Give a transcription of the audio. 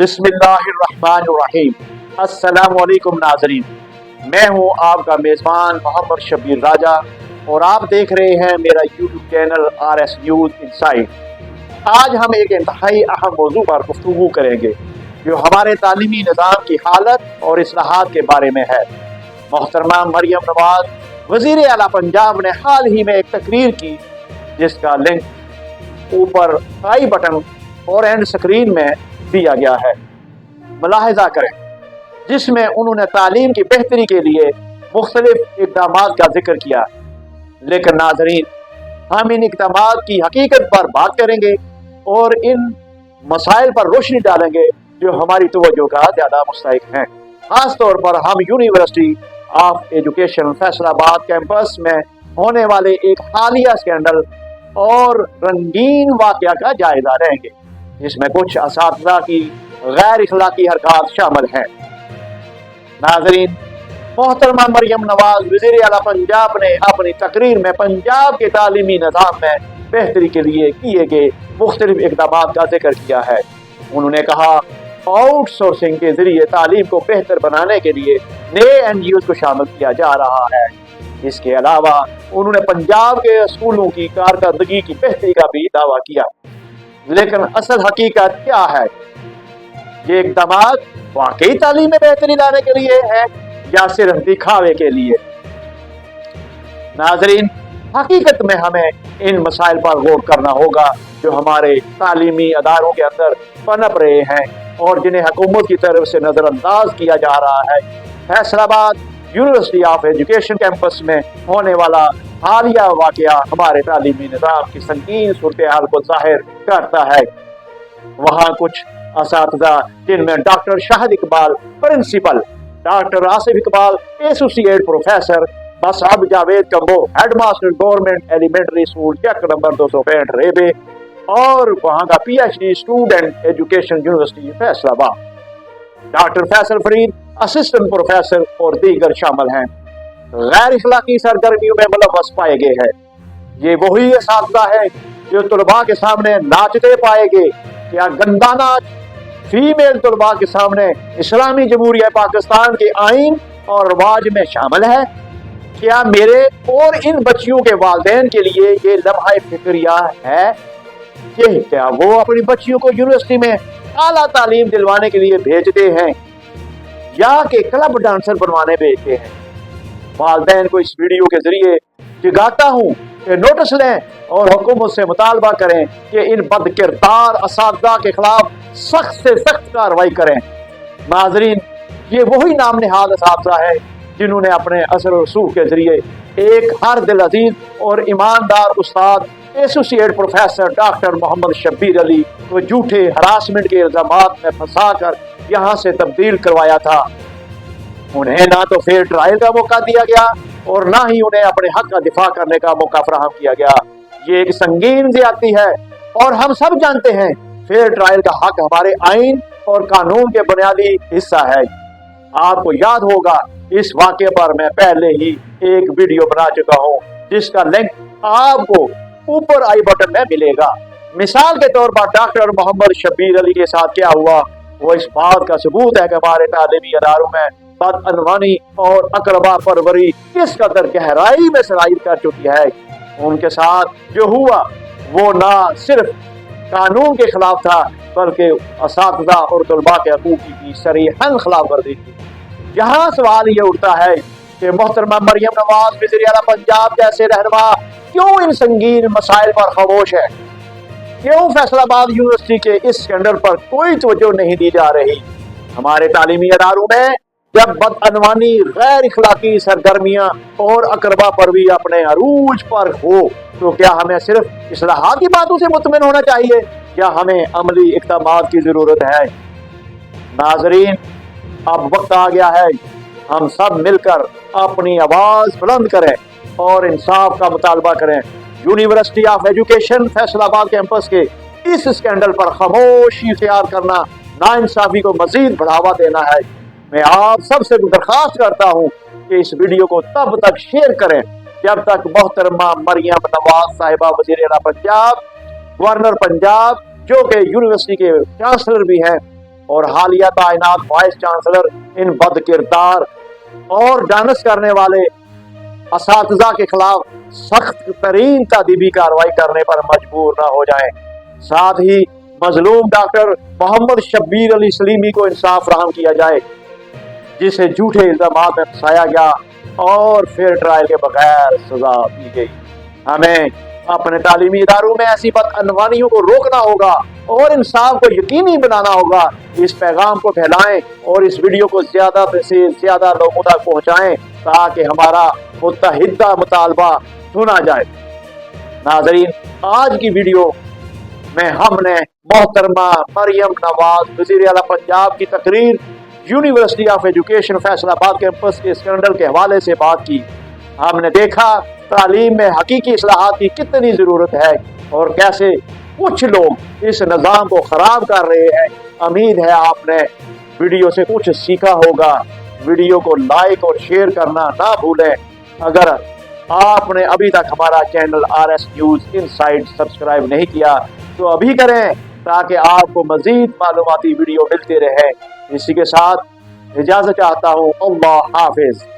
बिस्मिल्लाहिर्रहमानिर्रहीम। अस्सलामु अलैकुम नाज़रीन, मैं हूँ आपका मेज़बान मोहम्मद शब्बीर राजा और आप देख रहे हैं मेरा YouTube channel RS news insight. आज हम एक इंतहाई अहम मौजू पर गुफ्तगू करेंगे जो हमारे तालीमी निज़ाम की हालत और इस्लाहात के बारे में है। मोहतरमा मरियम नवाज वज़ीर आला पंजाब ने हाल ही में एक तकरीर की जिसका लिंक ऊपर आई बटन और एंड स्क्रीन में दिया गया है, मुलाहिजा करें, जिसमें उन्होंने तालीम की बेहतरी के लिए मुख्तलिफ इक़दामात का जिक्र किया। लेकिन नाज़रीन, हम इन इक़दामात की हकीकत पर बात करेंगे और इन मसाइल पर रोशनी डालेंगे जो हमारी तवज्जो का ज़्यादा मुस्तहिक हैं। ख़ास तौर पर हम university of education Faisalabad campus में होने वाले एक हालिया स्कैंडल और रंगीन वाक़या का जायज़ा लेंगे जिसमें कुछ असातिज़ा की गैर इखलाकी हरकत शामिल हैं। नाज़रीन, मोहतरमा मरियम नवाज वज़ीर आला पंजाब ने अपनी तकरीर में पंजाब के तालीमी निज़ाम में बेहतरी के लिए किए गए मुख्तलिफ इक़दामात का जिक्र किया है। उन्होंने कहा, आउटसोर्सिंग के जरिए तालीम को बेहतर बनाने के लिए नए NGOs को शामिल किया जा रहा है। इसके अलावा उन्होंने पंजाब के स्कूलों की कारकर्दगी की बेहतरी का भी दावा किया। लेकिन असल हकीकत क्या है? ये इक़दामात वाकई तालीम में बेहतरी लाने के लिए है या सिर्फ दिखावे के लिए? नाज़रीन, हकीकत में हमें इन मसाइल पर गौर करना होगा जो हमारे तालीमी अदारों के अंदर पनप रहे हैं और जिन्हें हुकूमत की तरफ से नज़रअंदाज किया जा रहा है। Faisalabad university of education campus में होने वाला हालिया वाक़या हमारे तालीमी निज़ाम की संगीन सूरत हाल को ज़ाहिर करता है। वहाँ कुछ असातिज़ा जिनमें doctor Shahid Iqbal principal, doctor Asif Iqbal associate professor, Masab Javed Kamboh headmaster government elementary school Chak number 265 रेबे और वहाँ का PhD student education university Faisalabad, doctor Faisal Farid assistant professor और दीगर शामिल हैं। गैर इखलाकी सरगर्मियों में मुलव्वस पाए गए हैं। ये वही असातिज़ा है जो तलबा के सामने नाचते पाए गए। क्या गंदा नाच फीमेल तलबा के सामने इस्लामी जमहूरिया पाकिस्तान के आइन और रवाज में शामिल है? क्या मेरे और इन बच्चियों के वालिदैन के लिए ये लम्हा फिक्रिया है कि क्या वो अपनी बच्चियों को यूनिवर्सिटी में आला तालीम दिलवाने के लिए भेजते हैं या कि क्लब डांसर बनवाने भेजते हैं? वालिदैन को इस वीडियो के जरिए जगाता हूँ कि नोटिस लें और हुकूमत से मुतालबा करें कि इन बदकिरदार असातिज़ा के खिलाफ सख्त से सख्त कार्रवाई करें। नाज़रीन, ये वही नाम निहाद असातिज़ा है जिन्होंने अपने असर और रसूख के जरिए एक हर दिल अजीज और ईमानदार उस्ताद associate professor doctor Mohammad Shabbir Ali को झूठे हरासमेंट के इल्जामात में फंसा कर यहाँ से तब्दील करवाया था। उन्हें ना तो फेयर ट्रायल का मौका दिया गया और ना ही उन्हें अपने हक का दिफा करने का मौका फराहम किया गया। ये एक संगीन ज़्यादती है और हम सब जानते हैं फेयर ट्रायल का हक हमारे आइन और कानून के बुनियादी हिस्सा है। आपको याद होगा, इस वाक़े पर मैं पहले ही एक वीडियो बना चुका हूँ जिसका लिंक आपको ऊपर आई बटन में मिलेगा। मिसाल के तौर पर डॉक्टर मोहम्मद शब्बीर अली के साथ क्या हुआ वो इस बात का सबूत है कि हमारे तालीमी अदारों में बदअनवानी और अकरबा परवरी किस कदर गहराई में सराइर कर चुकी है। उनके साथ जो हुआ वो ना सिर्फ कानून के खिलाफ था बल्कि असातिज़ा और तलबा के हकूक़ की सरीहन खिलाफ वर्जी थी। यहाँ सवाल ये उठता है कि मोहतरमा मरियम नवाज वज़ीर आला पंजाब जैसे रहनुमा क्यों इन संगीन मसाइल पर खामोश है? क्यों फैसलाबाद यूनिवर्सिटी के इस स्कैंडल पर कोई तवज्जो नहीं दी जा रही? हमारे तालीमी अदारों में जब बदअनवानी, गैर इखलाकी सरगर्मियां और अकरबा परवी अपने अरूज पर हो तो क्या हमें सिर्फ इस्लाहाती बातों से मुतमिन होना चाहिए या हमें अमली इक़दामात की जरूरत है? नाज़रीन, अब वक्त आ गया है हम सब मिलकर अपनी आवाज बुलंद करें और इंसाफ का मुतालबा करें। University of education Faisalabad campus के इस स्कैंडल पर खामोशी इख्तियार करना नाइंसाफी को मजीद बढ़ावा देना है। मैं आप सबसे दरख्वास्त करता हूँ कि इस वीडियो को तब तक शेयर करें जब तक मोहतरमा मरियम नवाज साहिबा वज़ीर आला पंजाब, गवर्नर पंजाब जो कि यूनिवर्सिटी के चांसलर भी हैं, اور حالیہ تعینات وائس چانسلر ان بد کردار اور ڈانس کرنے والے اساتذہ کے خلاف سخت ترین تادیبی کارروائی کرنے پر مجبور نہ ہو جائیں۔ ساتھ ہی مظلوم ڈاکٹر محمد شبیر علی سلیمی کو انصاف فراہم کیا جائے، جسے جھوٹے الزامات میں پھنسایا گیا اور پھر ٹرائل کے بغیر سزا دی گئی۔ ہمیں اپنے تعلیمی اداروں میں ایسی بدعنوانیوں کو روکنا ہوگا اور انصاف کو یقینی بنانا ہوگا۔ اس پیغام کو پھیلائیں اور اس ویڈیو کو زیادہ سے زیادہ لوگوں تک پہنچائیں تاکہ ہمارا متحدہ مطالبہ سنا جائے۔ ناظرین، آج کی ویڈیو میں ہم نے محترمہ مریم نواز وزیر اعلیٰ پنجاب کی تقریر یونیورسٹی آف ایجوکیشن فیصل آباد کیمپس کے اسکینڈل کے حوالے سے بات کی۔ ہم نے دیکھا تعلیم میں حقیقی اصلاحات کی کتنی ضرورت ہے اور کیسے کچھ لوگ اس نظام کو خراب کر رہے ہیں۔ امید ہے آپ نے ویڈیو سے کچھ سیکھا ہوگا۔ ویڈیو کو لائک اور شیئر کرنا نہ بھولیں۔ اگر آپ نے ابھی تک ہمارا channel RS news inside subscribe نہیں کیا تو ابھی کریں تاکہ آپ کو مزید معلوماتی ویڈیو ملتے رہے۔ اسی کے ساتھ اجازت چاہتا ہوں۔ اللہ حافظ۔